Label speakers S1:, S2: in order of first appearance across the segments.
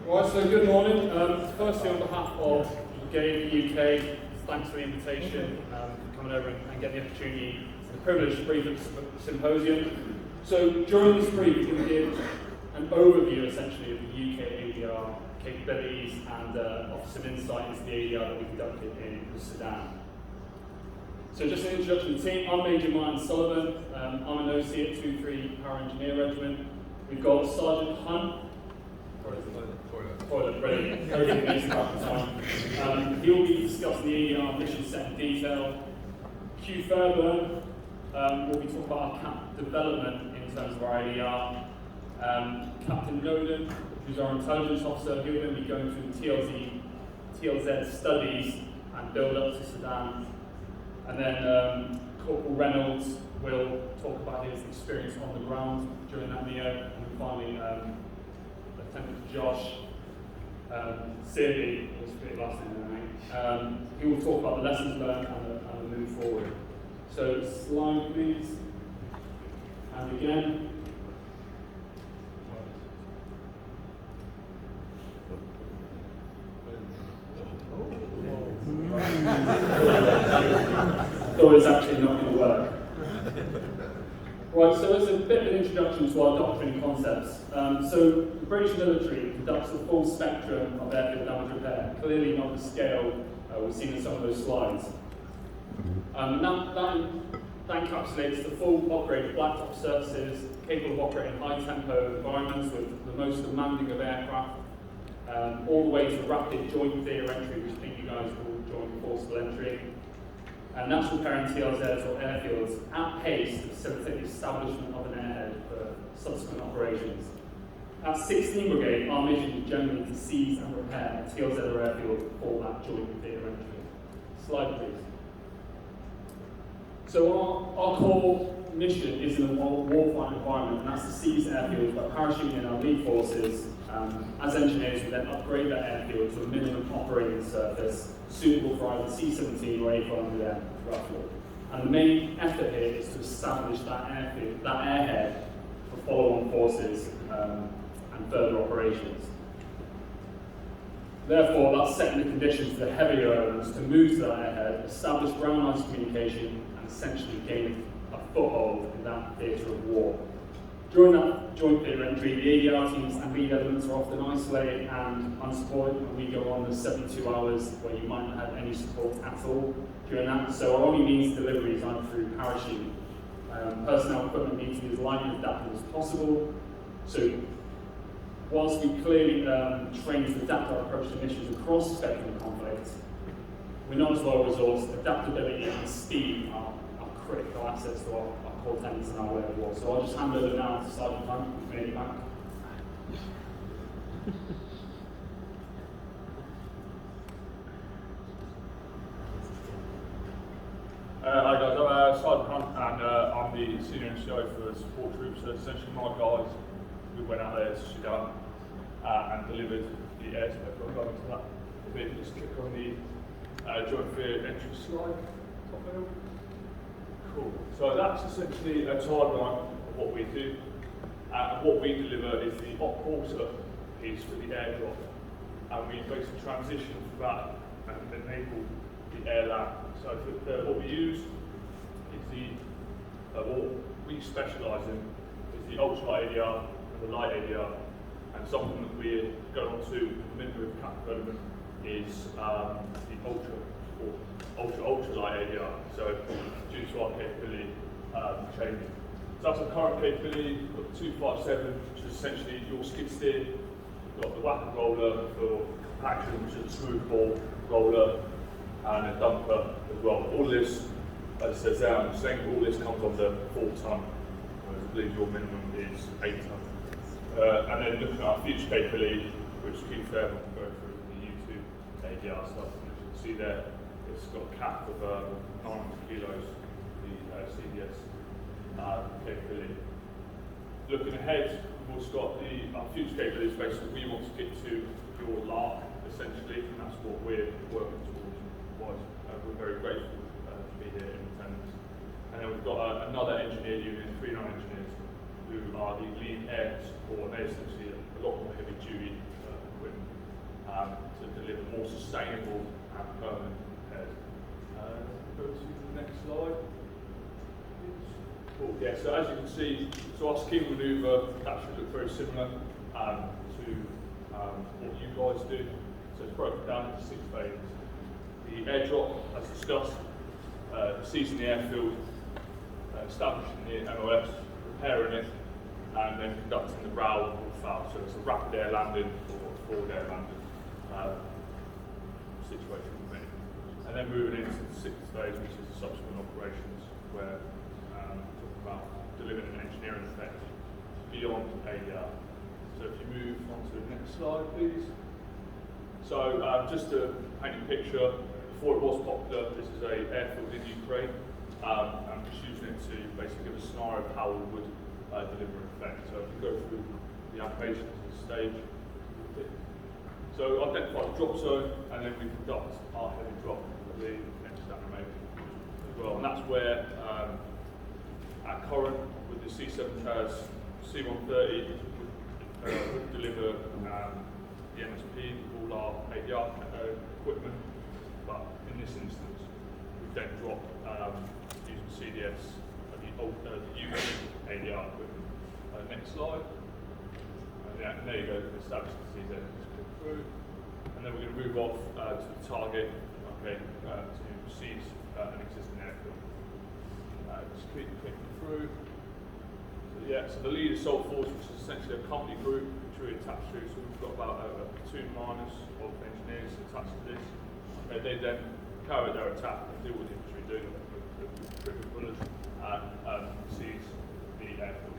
S1: Right, so good morning. Firstly, on behalf of GAIE UK, thanks for the invitation for coming over and getting the opportunity, the privilege to brief at the symposium. So during this brief, we're going to give an overview essentially of the UK ADR capabilities and offer some insight into the ADR that we conducted in the Sudan. So just an introduction to the team. I'm Major Martin Sullivan. I'm an OC at 2-3 Power Engineer Regiment. We've got Sergeant Hunt. Toilet, brilliant. Everything needs to happen. He'll be discussing the ADR mission set in detail. Q Fairburn will be talking about our CAP development in terms of our ADR. Captain Noden, who's our intelligence officer, he'll then be going through the TLZ studies and build up to Sudan. And then Corporal Reynolds will talk about his experience on the ground during that NEO. And then finally, Lieutenant Josh Searby, was the last name, I think. He will talk about the lessons learned and the move forward. So slide please. And again. Thought it's actually not going to work. Right, so as a bit of an introduction to our doctrine and concepts. So the British military conducts the full spectrum of airfield damage repair, clearly not the scale we've seen in some of those slides. That encapsulates the full upgrade of blacktop surfaces, capable of operating high-tempo environments with the most demanding of aircraft, all the way to rapid joint theatre entry, which I think you guys will join forcible entry. And national repairing TLZs or airfields at pace to facilitate the establishment of an airhead for subsequent operations. At 16 Brigade, our mission is generally to seize and repair a TLZ or airfield for that joint theatre entry. Slide please. So our core mission is in a warfighting environment, and that's to seize airfields by parachuting in our lead forces. As engineers, we then upgrade that airfield to a minimum operating surface suitable for either C-17 or A400M, roughly. And the main effort here is to establish that airfield, that airhead for follow-on forces and further operations. Therefore, that's setting the conditions for the heavier elements to move to that airhead, establish ground ice communication, and essentially gain a foothold in that theatre of war. During that joint theatre entry, the ADR teams and lead elements are often isolated and unsupported, and we go on the 72 hours where you might not have any support at all during that. So our only means of delivery is either through parachute. Personnel equipment needs to be as light and adaptive as possible. So whilst we clearly train to adapt our approach to missions across the spectrum of conflict, we're not as well resourced. Adaptability and speed are critical assets to our core tenets in our way of war. So I'll just hand over now to Sergeant Hunt, who's made it back.
S2: Hi guys, I'm Sergeant Hunt and I'm the senior NCO for the support troops. So essentially my guys who went out there to Sudan and delivered the air spec. I'll go into that a bit. Just click on the joint theatre entry slide. Top middle. Cool. So that's essentially a timeline of what we do. And what we deliver is the op quarter piece for the airdrop. And we basically transition from that and enable the air land. So what we use is what we specialise in is the ultralight ADR and the light ADR. And something that we're going on to in the middle of CAP development is the ultralight ADR. So due to our capability changing. So that's the current capability. We've got the 257, which is essentially your skid steer. We've got the whacker roller for compaction, which is a smooth ball roller, and a dumper as well. All this, as it says there, I'm saying all this comes under 4 ton, whereas I believe your minimum is 8 ton. And then looking at our future capability, which Keith Fairburn will go through the U2 ADR stuff. And as you can see there, it's got a cap of 900 kilos, the CDS capability. Looking ahead, we've also got our future capabilities. Basically, we want to get to your LARC, essentially, and that's what we're working towards. We're very grateful to be here in attendance. And then we've got another engineer unit, 39 engineers, who are the lead air support, and they essentially a lot more heavy duty equipment. to deliver more sustainable and permanent repairs. Go to the next slide. Cool. Yeah, so as you can see, so our scheme manoeuvre that should look very similar to what you guys do. So it's broken down into 6 phases. The airdrop, as discussed, seizing the airfield, establishing the MOS, repairing it, and then conducting the RAL or FAL. So it's a rapid air landing or a forward air landing situation. And then moving into the 6th phase, which is the subsequent operations, where talking about delivering an engineering effect beyond ADR. So if you move on to the next slide, please. So just to paint a picture, before it was popular, this is an airfield in Ukraine. I'm just using it to basically give a scenario of how we would deliver an effect. So if you go through the animations at this stage. So identify the drop zone, and then we conduct our heavy drop for the next animation as well. And that's where at current, with the C130, would deliver the MSP with all our ADR equipment. But in this instance, we then drop using CDS the UK ADR equipment. Next slide. Yeah, and there you go, establish the CZ. Just click through. And then we're going to move off to the target, okay, to seize an existing airfield. Just keep clicking through. So yeah, so the lead assault force, which is essentially a company group, which we're attached to. So we've got about a platoon minus of engineers attached to this. Okay, they then carry out their attack and do what the infantry do with trigger bullets and seize the airfield.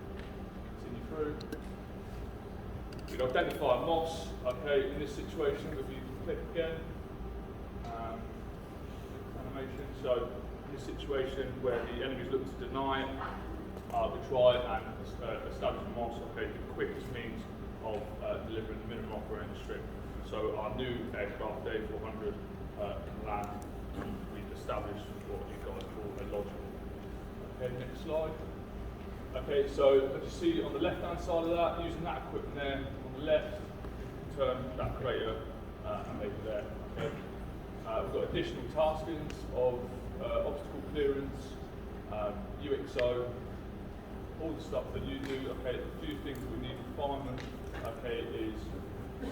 S2: Continue through. We'd identify a MOS, okay, in this situation, if you click again, animation, so in this situation where the enemy's looking to deny it, we try and establish a MOS, okay, the quickest means of delivering the minimum operating strip. So our new aircraft, the A400, can land, we've established what you guys call a logical. Okay, next slide. Okay, so as you see on the left-hand side of that, using that equipment there, on the left, you can turn that crater and make it there. Okay. We've got additional taskings of obstacle clearance, UXO, all the stuff that you do. Okay, a few things we need refinement. Okay, is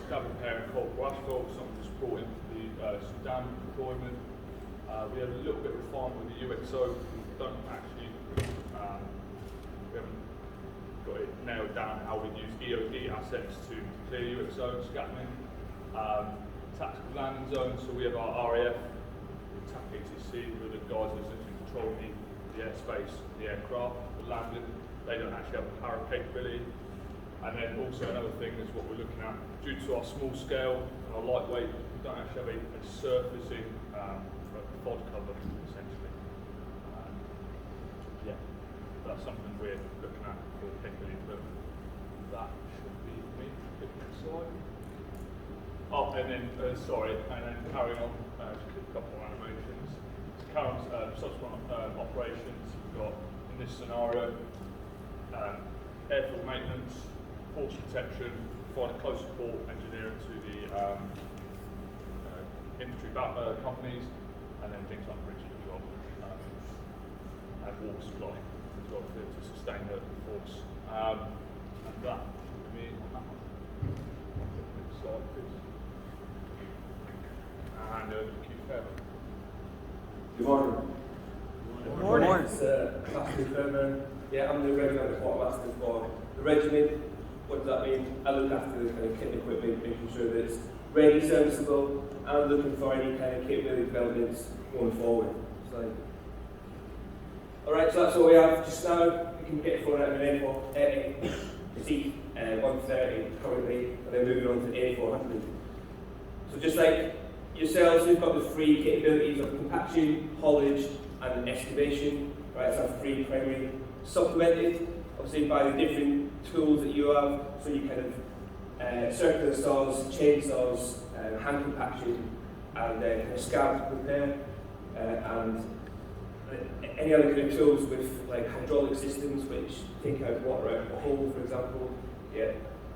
S2: cabin repair and cold asphalt, something that's brought into the Sudan deployment. We have a little bit of refinement with the UXO. We don't actually. We haven't got it nailed down how we use EOD assets to clear UXO scattering. Tactical landing zones, so we have our RAF, TAC ATC, who are the guys that are controlling the airspace, the aircraft, the landing. They don't actually have power capability. And then also another thing is what we're looking at, due to our small scale and our lightweight, we don't actually have a surfacing FOD cover, essentially. Yeah. That's something we're looking at for capability, but that should be me. Next slide. Oh, and then, and then carrying on, just a couple more animations. Current subsequent operations, we've got, in this scenario, airfield maintenance, force protection, provide close support engineering to the infantry companies, and then things like bridge control and water supply as well to sustain the force. And that would be on that one. Next slide, please. And Keith Fairbairn.
S3: Good morning.
S4: Good morning.
S3: It's Class 2 Fairbairn. Yeah, I'm the regiment quartermaster for the regiment. What does that mean? I look after the kind of kit and equipment, making sure that it's ready, serviceable, and looking for any kind of capability developments going forward. Alright, so that's what we have just now. We can get flown out of an A4, C130 currently, and then moving on to the A400. So just like yourselves, we've got the three capabilities of compaction, haulage, and excavation. Right, so our three primary, supplemented obviously by the different tools that you have. So you kind of circular saws, chainsaws, hand compaction, and kind of scab repair, and any other kind of tools with like hydraulic systems which take out water out of a hole, for example. Yeah,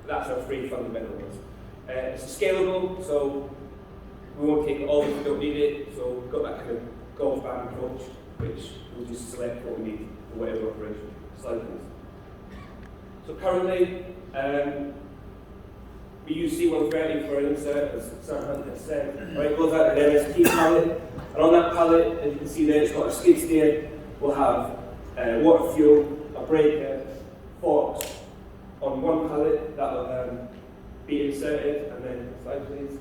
S3: that's our three fundamental ones. It's scalable, so we won't take it all if we don't need it. So we've got that kind of golf bag approach, which we'll just select what we need for whatever operation. Slide please. So currently, we use C130 for an insert, as Sam Hunter said. Right, it goes out to the MSP pallet, and on that pallet, as you can see there, it's got a skid steer. We'll have water fuel, a breaker, forks on one pallet that will be inserted, and then slide please.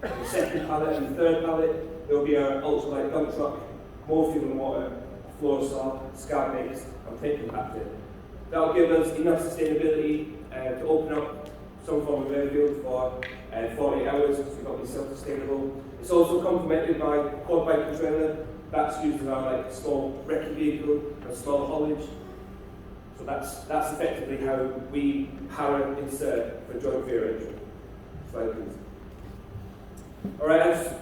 S3: The second pallet and the third pallet, there will be our ultralight dump truck, more fuel and water, a floor saw, scab mix, and tape compactor. That will give us enough sustainability to open up some form of airfield for 48 hours, so we've got to be self-sustainable. It's also complemented by a quad bike and trailer. That's used in our small wrecking vehicle and small haulage. So that's effectively how we power insert for joint fair entry. Slide please. Alright, as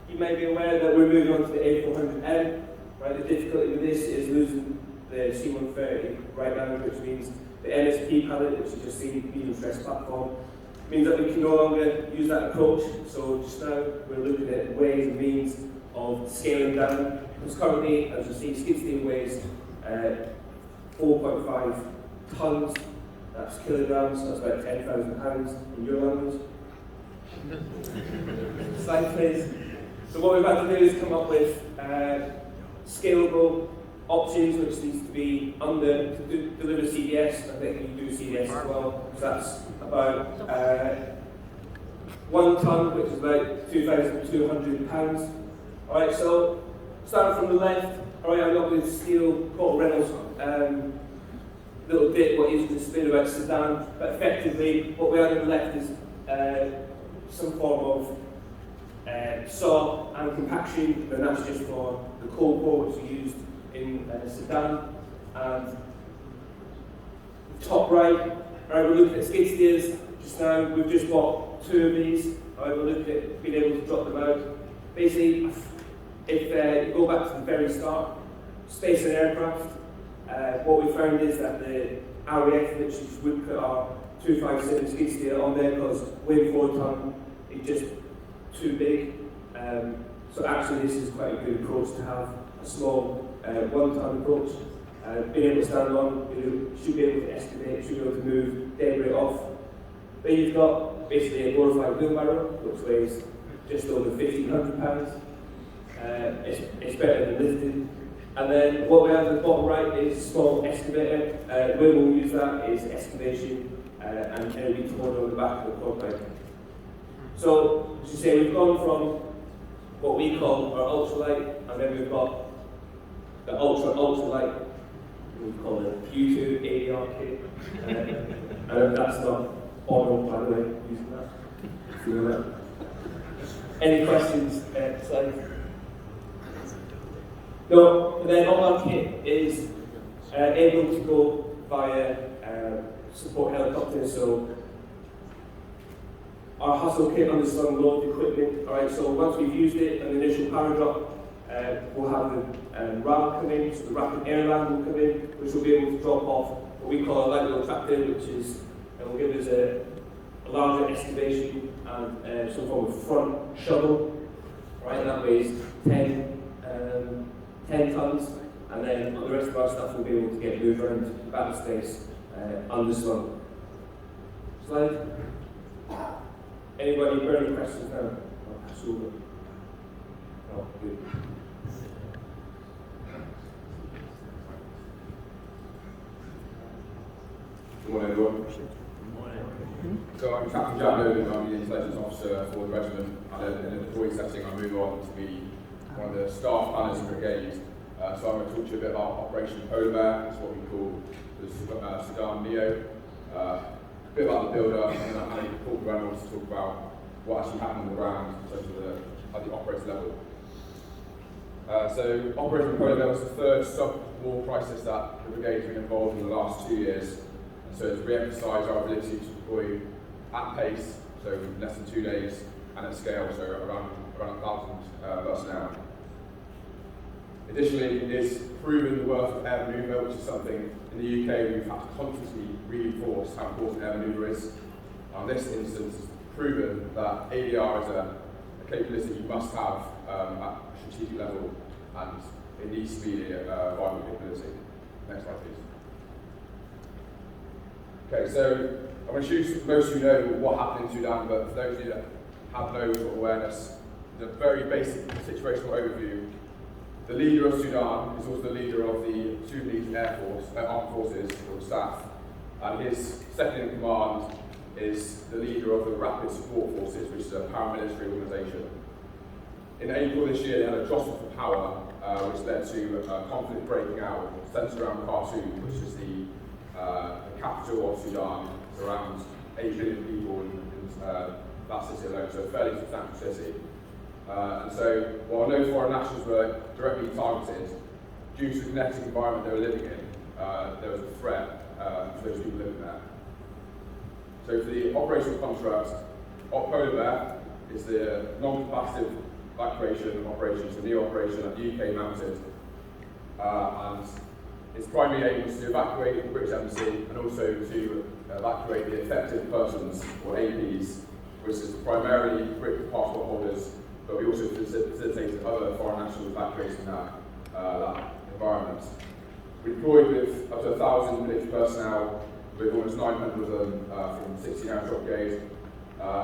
S3: you may be aware that we're moving on to the A400M. Right, the difficulty with this is losing the C130 right now, which means the MSP pallet, which you just see medium stress platform, means that we can no longer use that approach. So just now we're looking at ways and means of scaling down. Because currently, as you see, skid steer weighs 4.5 tons. That's kilograms. So that's about 10,000 pounds in your language. Slide please. So what we've had to do is come up with scalable options, which needs to be under to deliver CDS. I think you do CDS as well. So that's about 1 ton, which is about 2,200 pounds. All right. So starting from the left. All right. I've got this steel Paul Reynolds little bit what is the spin about sedan, but effectively what we have on the left is some form of saw and compaction, and that's just for the cold pour which is used in a sedan. And top right, we're looking at skid steers just now. We've just bought 2 of these. We're looking at being able to drop them out. Basically, if you go back to the very start, space and aircraft, what we found is that the RAF, which would put our 257 skid steer on there because weighing 4 ton is just too big. So actually this is quite a good approach to have a small 1 ton approach. Being able to stand on, you should be able to excavate, should be able to move debris off. Then you've got basically a glorified wheelbarrow, which weighs just over 1,500 pounds. It's better than lifted. And then what we have at the bottom right is a small excavator. The way we'll use that is excavation and it'll be towed on the back of the quad bike. So, as you say, we've gone from what we call our ultralight, and then we've got the ultralight, we call it U2 ADR kit. And that's not auto, by the way, using that. Feeling that. Any questions? Slide. No, and then on our kit is able to go via support helicopters. So our hustle kit on the slung load equipment. Alright, so once we've used it, an initial power drop, we'll have the RAL come in, so the rapid air land will come in, which will be able to drop off what we call a light load tractor, which is will give us a larger excavation and some form of front shovel. Right, that weighs 10 tons, and then the rest of our stuff will be able to get moved around battle space underslung. Slide. Anybody got any questions now? I'll pass over. Oh, good.
S5: Good morning, everyone. So I'm Captain Jack Nolan, I'm the Intelligence Officer for the regiment, and in a deployed setting I move on to be one of the staff planners and brigade. So I'm going to talk to you a bit about Operation Polar Bear. That's what we call the Sudan Neo. A bit about the build-up, and then I'm going to Paul Reynolds to talk about what actually happened on the ground in terms of at the operator level. So Operation Polar Bear was the third sub-war crisis that the brigade has been involved in the last 2 years. And so it's re-emphasised our ability to deploy at pace, so in less than 2 days, and at scale, so around 1,000 personnel. Additionally, it's proven the worth of air manoeuvre, which is something in the UK we've had to constantly reinforce how important air manoeuvre is. On this instance, it's proven that ADR is a capability you must have at a strategic level, and it needs to be a viable capability. Next slide, please. Okay, so I'm going to choose, most of you know what happened in Sudan, but for those of you that have no sort of awareness, the very basic situational overview. The leader of Sudan is also the leader of the Sudanese Air Force, Armed Forces, or staff, and his second in command is the leader of the Rapid Support Forces, which is a paramilitary organisation. In April this year, they had a jostle for power, which led to a conflict breaking out centred around Khartoum, which is the capital of Sudan. It's around 8 million people in that city alone, so a fairly substantial city. And so, while no foreign nationals were directly targeted, due to the kinetic environment they were living in, there was a threat to those people living there. So for the operational contrast, Polar Bear is the non-combative evacuation operation, so the operation that the UK mounted, and its primary aim was to evacuate the British Embassy and also to evacuate the affected persons, or APs, which is primarily British passport holders, but we also facilitated other foreign nationals evacuating that environment. We deployed with up to 1,000 military personnel, with almost 900 of them from 16 Airstrike Brigade.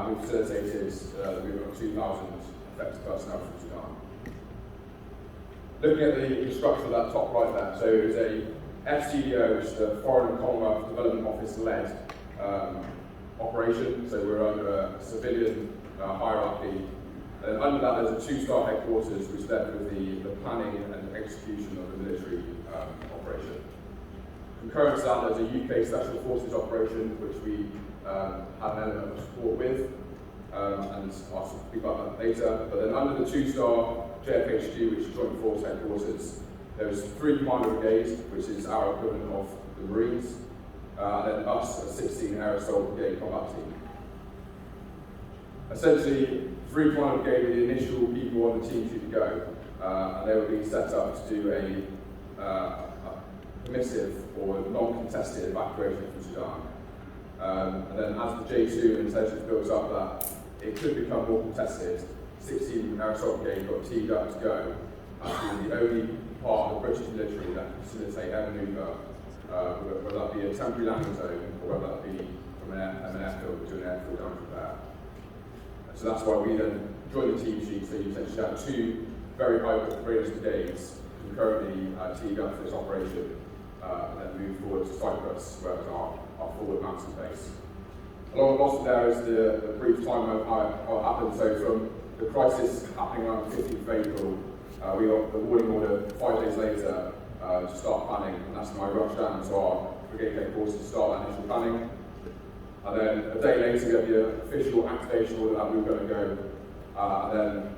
S5: We facilitated the movement of 2,000 affected personnel from Sudan. Looking at the structure of that top right there, so it was a FCDO, which is the Foreign and Commonwealth Development Office-led operation, so we're under a civilian hierarchy. And under that, there's a two-star headquarters, which led with the planning and execution of the military operation. Concurrent to that, there's a UK Special Forces operation, which we had an element of support with, and I'll speak about that later. But then under the two-star JFHQ, which is Joint Force Headquarters, there was 3 Commander Brigades, which is our equivalent of the Marines, and then us, a 16 Air Assault Brigade combat team. Essentially, 3 Commander Brigade were the initial people on the team to go, and they were being set up to do a permissive or non-contested evacuation from Sudan. And then as the J2 intelligence builds up that it could become more contested, 16 Air Assault Brigade got teamed up to go, and the only part of the British military that can facilitate air manoeuvre, whether that be a temporary landing zone or whether that be from an airfield to an airfield ground repair. So that's why we then joined the team sheet, so you essentially have 2 very high readiness brigades concurrently teamed up for this operation, and then move forward to Cyprus, where it's our forward mountain base. Along the bottom there is the brief timeline of how it happened. So from the crisis happening around the 15th of April, we got the warning order 5 days later to start planning, and that's when I rushed down to our brigade headquarters to start that initial planning. And then a day later, we had the official activation order that we were going to go. And then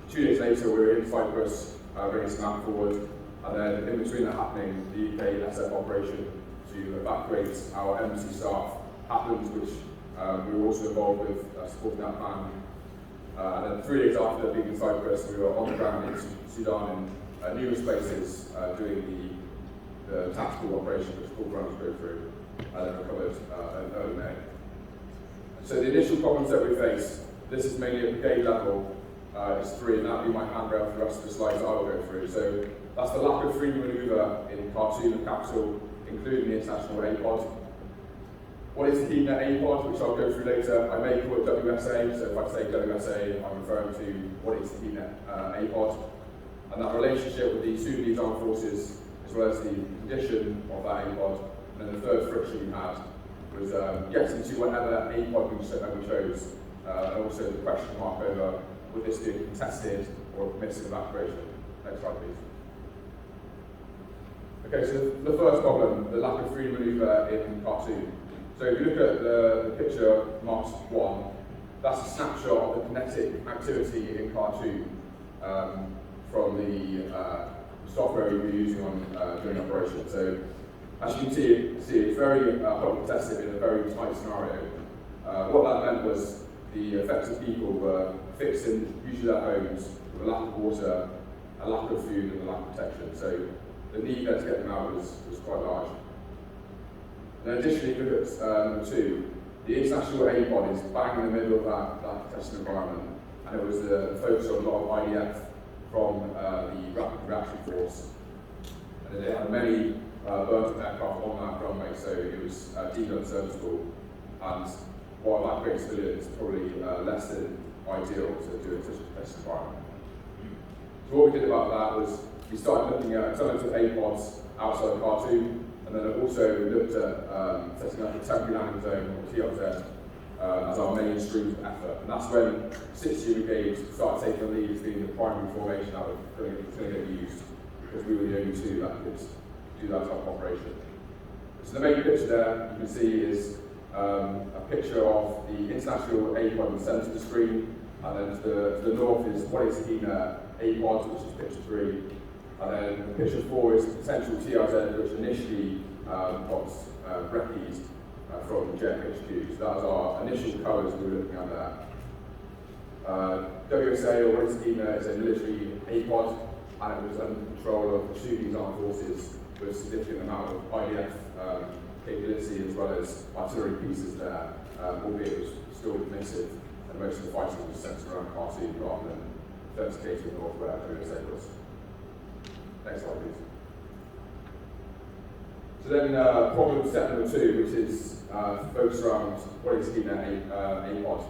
S5: 2 days later, we were in Cyprus, bringing some map forward. And then in between that happening, the UK SF operation to evacuate our embassy staff happened, which we were also involved with supporting that plan. And then 3 days after being in Cyprus, we were on the ground in Sudan in numerous places doing the tactical operation, which Paul Brown was going through, and then recovered in early May. So the initial problems that we faced, this is mainly at brigade level, it's 3, and that'll be my handrail for the rest of the slides that I will go through. So that's the lack of free manoeuvre in Khartoum, the capital, including the international APOD. What is the HeedNet APOD, which I'll go through later? I may call it WSA, so if I say WSA, I'm referring to what is the HeedNet APOD. And that relationship with the Sudanese Armed Forces, as well as the condition of that APOD. And then the third friction we had was getting to whatever APOD we chose, and also the question mark over would this be a contested or a permissive evacuation. Next slide, please. Okay, so the first problem, the lack of free manoeuvre in Khartoum. So if you look at the picture marked 1, that's a snapshot of the kinetic activity in Khartoum from the software we were using on during operation. So as you can see it's very hotly contested in a very tight scenario. What that meant was the affected people were fixed in usually their homes with a lack of water, a lack of food, and a lack of protection. So the need there to get them out was quite large. And additionally, look at number 2, The international A-pod is bang in the middle of that testing environment, and it was the focus on a lot of IDF from the Rapid Reaction Force. And they had many burnt aircraft on that runway, so it was deemed unserviceable. And while that creates civilians, it's probably less than ideal to do in such a test environment. So what we did about that was we started looking at alternative A-pods outside Khartoum, and then also looked at setting up a temporary landing zone, or TLZ, as our mainstream effort. And that's when 60 brigades started taking the lead as being the primary formation that was going to get used, because we were the only two that could do that type of operation. So the main picture there you can see is a picture of the international A-pod in the centre of the screen, and then to the north is Wadi Sakina A-pod, which is picture 3. And then picture 4 is the potential TRZ, which initially got recce's from JFHQ. So that was our initial colours we were looking at there. WSA, or Wadi Sakina, is a military A-pod, and it was under control of the Sudanese Armed Forces with a significant amount of IDF capability as well as artillery pieces there, albeit it was still massive, and most of the fighting was centred around Khartoum rather than 30 km north where WSA was. Next slide, please. So then problem set number 2, which is focused around Wadi Sakina A-pod.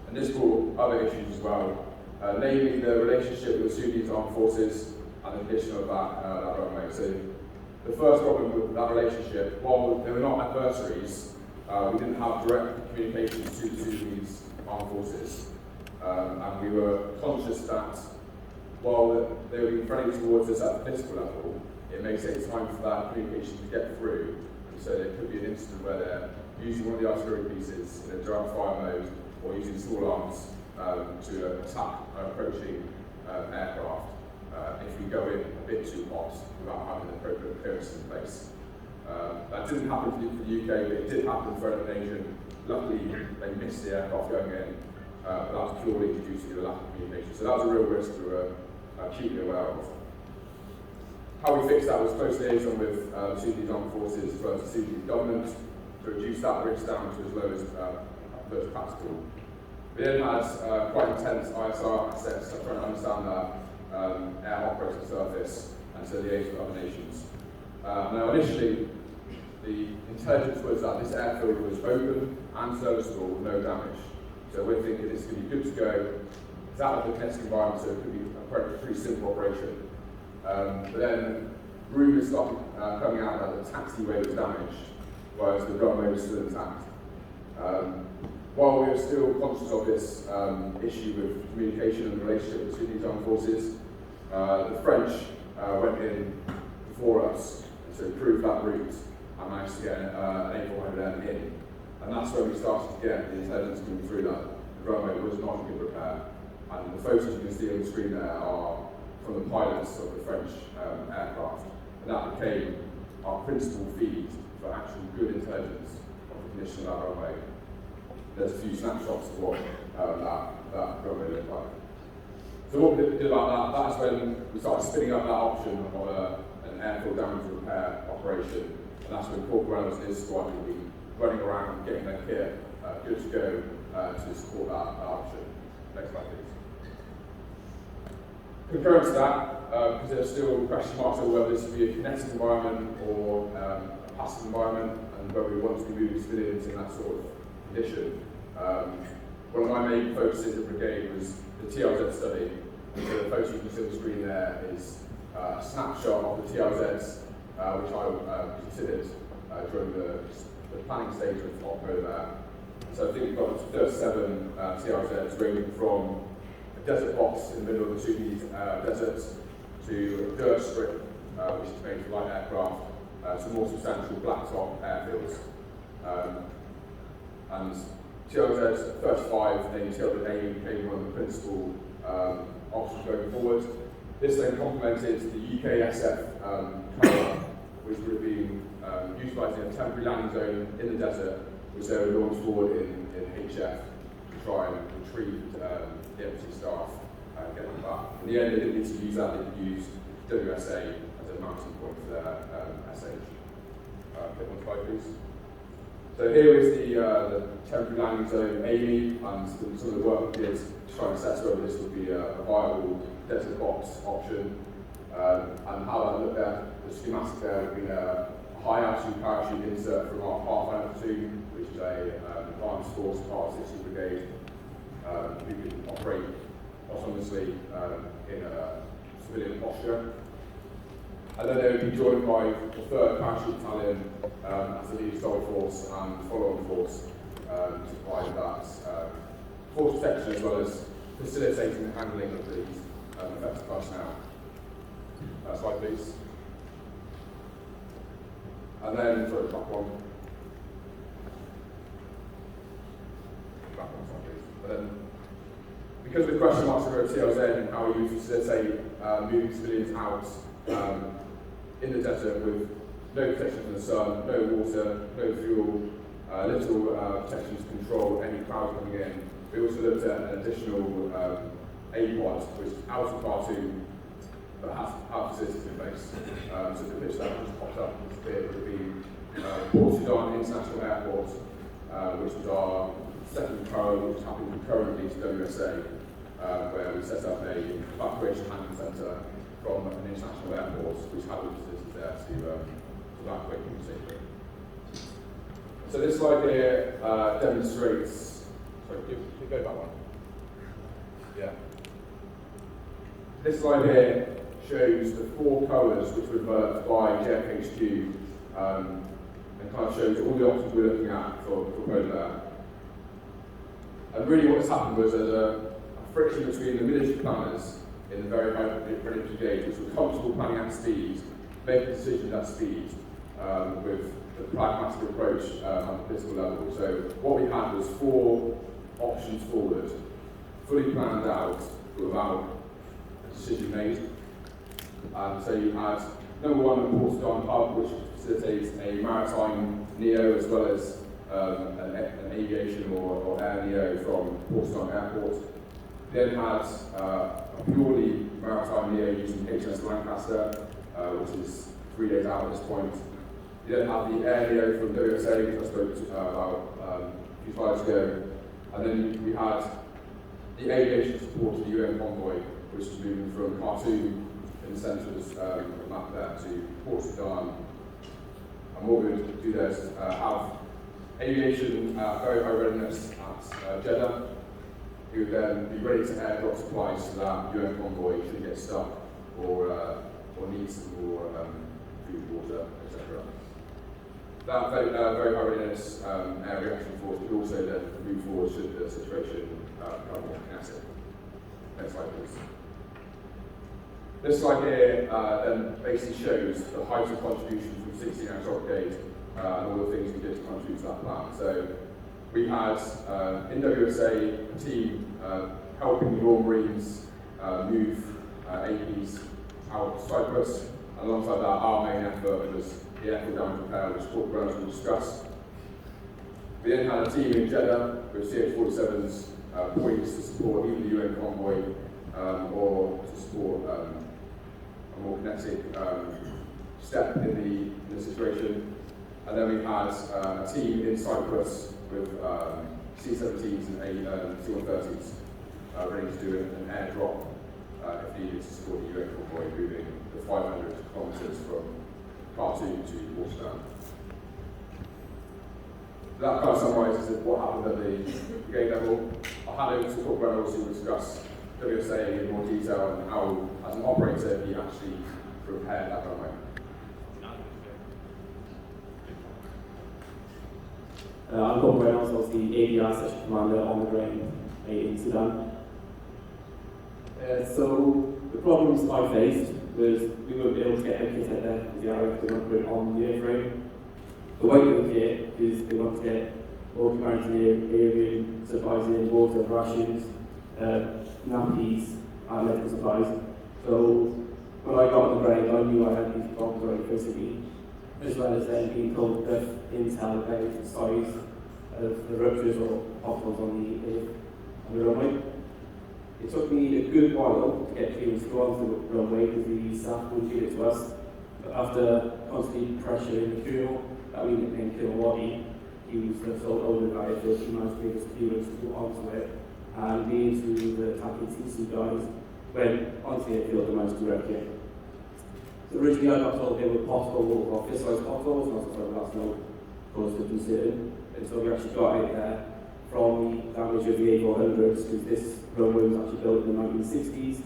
S5: And this brought other issues as well, namely the relationship with the Sudanese Armed Forces and the condition of that runway. So the first problem with that relationship, while they were not adversaries, we didn't have direct communications to the Sudanese Armed Forces. And we were conscious that while they were being friendly towards us at the political level, it may take time for that communication to get through. And so there could be an incident where they're using one of the artillery pieces in a direct fire mode or using small arms to attack an approaching aircraft if we go in a bit too hot without having the appropriate clearance in place. That didn't happen for the UK, but it did happen for another nation. Luckily, they missed the aircraft going in, but that was purely due to the lack of communication. So that was a real risk we were acutely aware of. How we fixed that was close liaison with the Sudanese Armed Forces as well as the Sudanese government to reduce that risk down to as low as practical. We then had quite intense ISR assets trying to understand that air operating surface and to liaise with other nations. Now initially, the intelligence was that this airfield was open and serviceable with no damage. So we're thinking this could be good to go. It's out of the kinetic environment, so it could be a pretty simple operation. But then rumours started coming out that the taxiway was damaged, whereas the runway was still intact. While we were still conscious of this issue with communication and relationship with Sudanese Armed Forces, the French went in before us to improve that route and managed to get an A400M in. And that's when we started to get the intelligence coming through that the runway was not in good repair. And the photos you can see on the screen there are from the pilots of the French aircraft. And that became our principal feed for actual good intelligence of the condition of that runway. There's a few snapshots of what that runway looked like. So what we did about that, that's when we started spinning up that option of an airfield damage repair operation. And that's when Corporal Reynolds and his squad will be running around getting their kit good to go to support that option. Next slide, please. Concurrent to that, because there's still question marks over whether this would be a kinetic environment or a passive environment, and whether we want to be moving civilians in that sort of condition. One of my main focuses at Brigade was the TRZ study. And so the photo you can see on the screen there is a snapshot of the TRZs, which I considered during the planning stage of OPCO there. So I think we've got 37 TRZs ranging from a desert box in the middle of the Sudanese desert to a dirt strip, which is made for light aircraft, to more substantial blacktop airfields. And TRZ 35, named TRZ A, became one of the principal options going forward. This then complemented the UKSF colour, which would have been utilising a temporary landing zone in the desert, which they would launch forward in HF to try and retrieve the embassy staff and get them back. In the end, they didn't need to use that, they could use WSA as a mounting point for their SH. Click on slide, please. So here is the temporary landing zone Amy, and some of the work we did to try and assess whether this would be a viable desert box option. And how that looked at the schematic there would be a high altitude parachute insert from our Pathfinder platoon, which is a advanced force part of 60 Brigade, who can operate autonomously in a civilian posture. And then they would be joined by the 3rd Parachute Battalion as the lead assault force and follow-on force to provide that force protection as well as facilitating the handling of these effective personnel. Slide please. And then, sorry, back one. Back one, sorry, please. And then, because of the question marks over at TLZ and how you facilitate moving civilians out in the desert with no protection from the sun, no water, no fuel, little protection to control any clouds coming in. We also looked at an additional A-pod, which is out of cartoon, but has facilities in place. So the pitch that just popped up here would be Port Sudan International Airport, which was our second trial, which happened concurrently to WSA, where we set up a evacuation handling centre from an international airport, which had the facilities there to evacuate people safely. So this slide here demonstrates. Sorry, can you go back one? Yeah. This slide here shows the 4 colours which were developed by JFHQ and kind of shows all the options we're looking at for Polar Bear. And really what's happened was there's a friction between the military planners in the very high brigade, which were comfortable planning at speed, making decisions at speed with the pragmatic approach at the political level. So what we had was 4 options forward, fully planned out without a decision made. So you had number 1, the Port Sudan hub, which facilitates a maritime NEO as well as an aviation or air NEO from Port Sudan Airport. You then had a purely maritime NEO using HMS Lancaster, which is 3 days out at this point. You then had the air NEO from WSA, which I spoke about a few slides ago. And then we had the aviation support of the UN convoy, which is moving from Khartoum in the centre of the map there to Port Sudan. And what we're going to do there is have aviation very high readiness at Jeddah, who would then be ready to airdrop supplies so that UN convoy should get stuck or need some more food, water, etc. That very high readiness air reaction force would also then move forward should the situation become more kinetic. Next slide, please. This slide here then basically shows the height of contribution from 16 Air Brigade and all the things we did to contribute to that plan. So we had in WSA a team helping the Royal Marines move APs out of Cyprus. Alongside that, our main effort was the airfield damage repair, which Corporal Reynolds will discuss. We then had a team in Jeddah with CH-47s poised to support either the UN convoy or to support a more kinetic step in the situation. And then we had a team in Cyprus with C-17s and C-130s ready to do an airdrop if needed to support the UN convoy moving the 500 kilometres from Khartoum to Port Sudan. That kind of summarises what happened at the brigade level. I'll hand over to Corporal Reynolds who will discuss WSA in more detail and how, as an operator, he actually repaired that runway.
S6: I'm Corporal Reynolds, I was the ABI Section Commander on the ground in Sudan. So the problems I faced was we weren't able to get our kit out there because the RAF didn't put it on the airframe. The weight of the kit is they want to get all humanitarian supplies in, water, rations, nappies, and medical supplies. So when I got on the ground, I knew I had these problems very physically, as well as then being told enough intel about the size of the ruptures or potholes on the runway. It took me a good while to get clearance to go onto the runway because the staff wouldn't give it to us. But after constantly pressuring the colonel, that we nicknamed Colonel Waddy, used the sole owner of that airfield, he managed to give us clearance to go onto it, and me and two of the TACI TC guys went onto the airfield and managed to wreck it. So originally I got told they were potholes, or fist-sized potholes, and I was like, that's no cause for concern. And so we actually got out there from the damage of the A400s, because this runway was actually built in the 1960s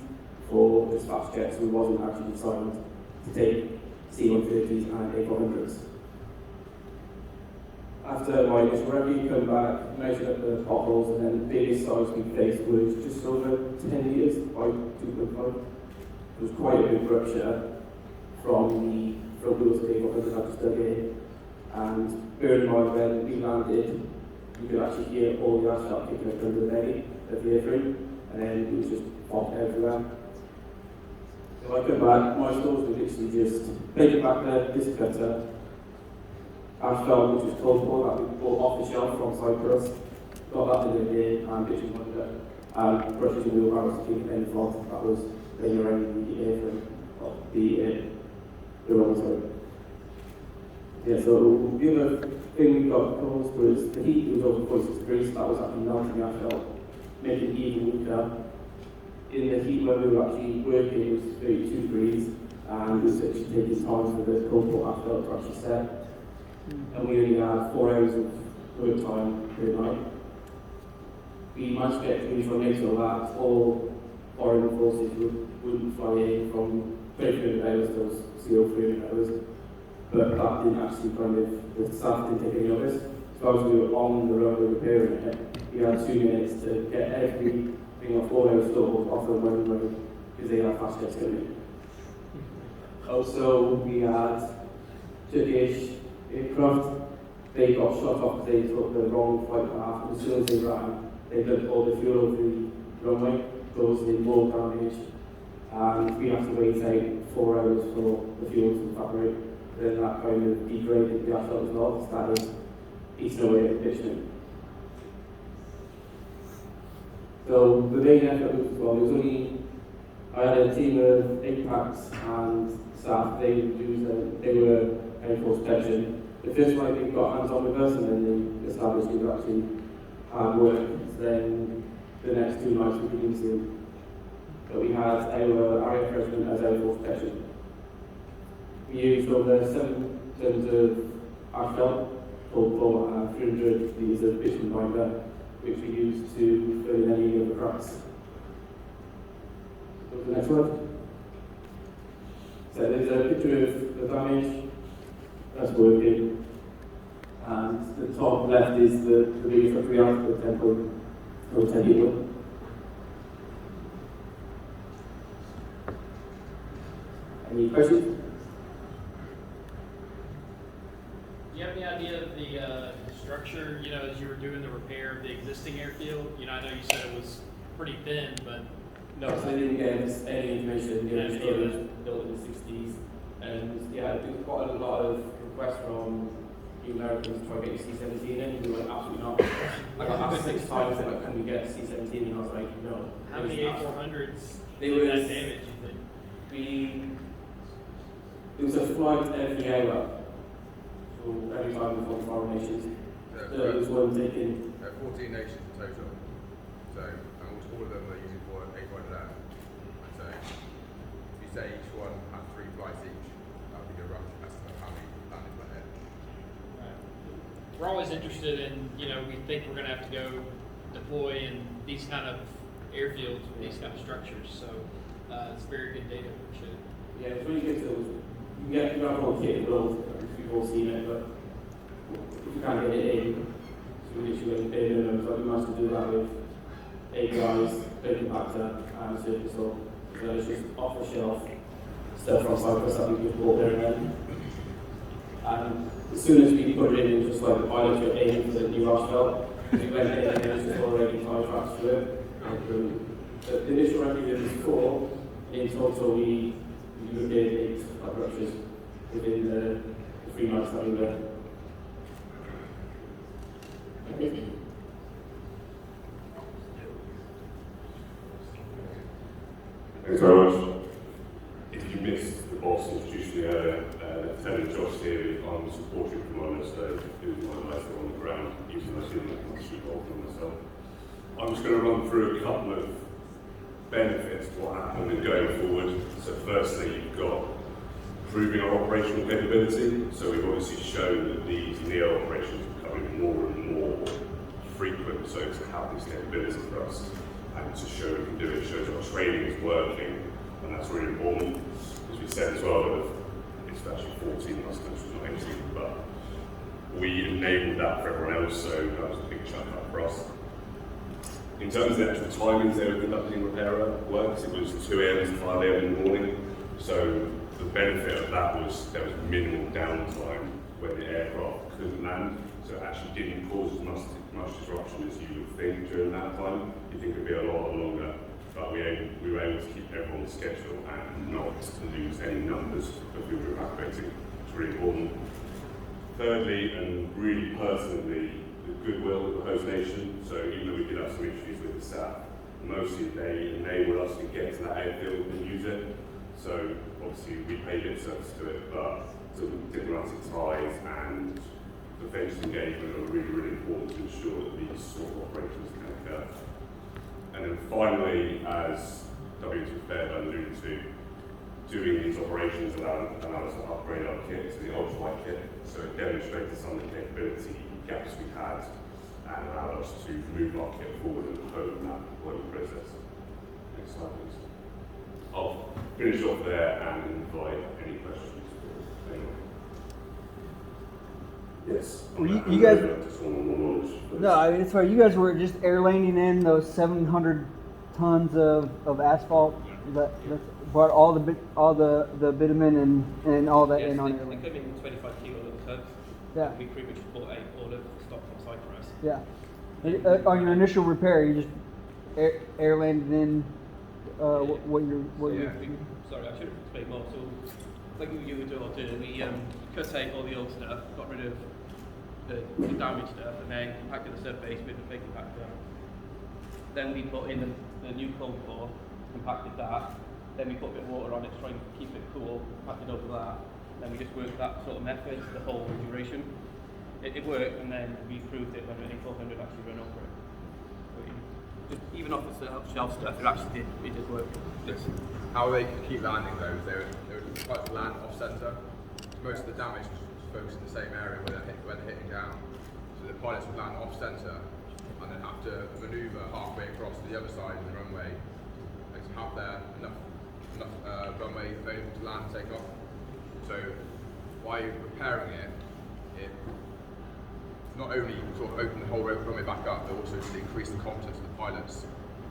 S6: for dispatch jets, so it wasn't actually designed to take C-130s and A400s. After my initial review, come back, measured up the potholes, and then the biggest size we faced was just over 10 metres by 2.5. It was quite a big rupture from the front wheels of the A400 that just dug in. And bear in mind, when we landed, you could actually hear all the asphalt kicking up under the belly of the airframe, and then it was just popped everywhere. So I come back, my stores were literally just taking back this cutter, asphalt which was cold pour that we bought off the shelf from Cyprus, got that in the and literally wanted it, and brushes and wheelbarrows to keep any fog that was laying around the airframe, the wrong side. Yeah, so the other thing we got caused was the heat. It was over 46 degrees, that was actually melting the asphalt, making it even weaker. In the heat when we were actually working, it was 32 degrees, and it was actually taking time for the cold pour asphalt to actually set. And we only had 4 hours of work time per night. We managed to get communication so that all foreign forces wouldn't fly in from 300 hours to CO 300 hours. But that didn't actually the staff didn't take any notice. So as we were on the runway repairing it, we had 2 minutes to get everything off all our stores off the runway because they had fast jets coming. Also, we had Turkish aircraft. They got shot off because they took the wrong flight path. As soon as they ran, they dumped all the fuel over the runway, causing more damage. And we had to wait out 4 hours for the fuel to evaporate. Then that kind of degraded the asphalt as well, started eating away at the bitumen. So the main effort was as well, it was only, I had a team of 8 packs and staff, they were Air Force protection. The first night they got hands on with us, and then they established we were actually hard work. Then the next 2 nights we could into, but we had our area president as Air Force protection. We used over 7 tons of asphalt, cold pour, and 300 litres of bitumen binder, which we used to fill in any of the cracks. Go to the next one. So there's a picture of the damage that's working, and the top left is the biggest that we have, the 10.10 one. Any questions?
S4: Do you have any idea of the structure, as you were doing the repair of the existing airfield? I know you said it was pretty thin, but...
S6: No, so they didn't get us any information. The airfield was built in the 60s, and yeah, there was quite a lot of requests from you Americans to try to get C-17 in, and we were like, absolutely not. I got asked 6 times, like, can we get C-17, and I was like, no.
S4: How many A400s
S6: They
S4: did
S6: were
S4: that damage, you think?
S6: It was a flight every hour. So every time we flew foreign nations. So there was one taken.
S5: 14 nations in total. So, and all of them are using for A400. So, if you say each one has 3 flights each, that would be a rough estimate of how many landed per head.
S4: Right. We're always interested in, we think we're going to have to go deploy in these kind of airfields with these kind of structures. So it's very good data. Appreciate it.
S6: Yeah, it's really good to you have all kit and build, we've all seen it, but if you can't get it in, so we literally went in and we managed to do that with 8 guys, big compactor and a surface hull. So it's just off the shelf stuff from Cyprus that we just bought there and then. And as soon as we put it in, it was just like the pilots were aiming for the new asphalt. We went in and it was just already time tracks to it. The initial record was 4, in total we did 8 ruptures within the 3 months that we were there.
S7: Thanks very much. If you missed the boss introducing earlier, Lieutenant Josh Theory, I'm supporting reminder, so doing my life on the ground, using my student and keep on myself. I'm just going to run through a couple of benefits to what happened and going forward. So firstly, you've got improving our operational capability. So we've obviously shown that these NEO operations are becoming more and more frequent, so to have this capability for us and to show we can do it shows our training is working, and that's really important. As we said as well, it's actually 14 customers, not 18, but we enabled that for everyone else, so that was a big chunk up for us. In terms of the actual timings they were conducting repair works, it was 2 a.m. to 5 a.m. in the morning, so the benefit of that was there was minimal downtime when the aircraft couldn't land, so it actually didn't cause as much disruption as you would think during that time. You think it would be a lot longer, but we were able to keep everyone's schedule and not lose any numbers of people evacuating. It's really important. Thirdly, and really personally, the goodwill of the host nation. So even though we did have some issues with the staff, mostly they enabled us to get to that airfield and use it. So obviously we paid lip service to it, but some diplomatic ties and defence engagement are really, really important to ensure that these sort of operations can occur. And then finally, as W2Fair alluded to, doing these operations allowed us to upgrade our kit to the ultralight kit, so it demonstrated some of the capability gaps we had and allowed us to move our kit forward and hone that deployment process. Next slide, please. I'll finish off there and invite any questions. Yes.
S8: Well, you guys. No, I mean it's fine. You guys were just air landing in those 700 tons of asphalt that brought all the bitumen and all that in on
S9: it.
S8: it.
S9: They come in 25 kilo little tubs.
S8: Yeah.
S9: We pretty much bought all of the stock from Cyprus.
S8: Yeah. On your initial repair, you just air landed in what you're.
S9: Sorry, I should have explained more. So, like you were doing, we cut out all the old stuff, got rid of the damaged stuff, and then compacted the surface with the big compactor. Then we put in the new cold core, compacted that. Then we put a bit of water on it to try and keep it cool, compacted over that. Then we just worked that sort of method the whole duration. It worked, and then we proved it when running 400 actually ran over it. So even off the shelf stuff, it did work.
S5: How they could keep landing though, they were quite to land off centre. Most of the damage was focused in the same area where they're hitting down. So the pilots would land off centre and then have to manoeuvre halfway across to the other side of the runway and to have there enough runway available to land and take off. So while repairing it not only sort of opened the whole runway back up, but also to increase the confidence of the pilots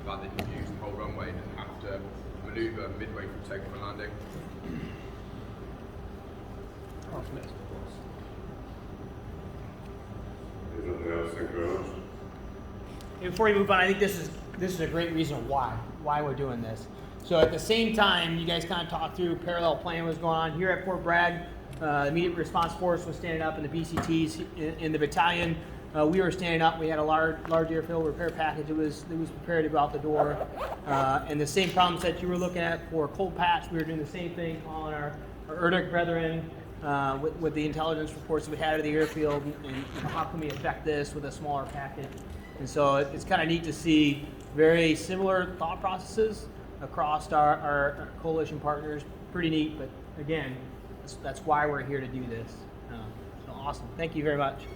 S5: that they could use the whole runway and have to manoeuvre midway through takeoff and landing.
S7: There's nothing else, thank you very much.
S10: Before we move on, I think this is a great reason why we're doing this. So at the same time, you guys kind of talked through parallel plan was going on here at Fort Bragg. The immediate response force was standing up, and the BCTs in the battalion. We were standing up. We had a large airfield repair package. It was prepared to go out the door. And the same problems that you were looking at for cold patch, we were doing the same thing on our ERDC brethren with the intelligence reports that we had of the airfield, and how can we affect this with a smaller package. And so it's kind of neat to see very similar thought processes across our coalition partners. Pretty neat, but again, that's why we're here to do this. So awesome. Thank you very much.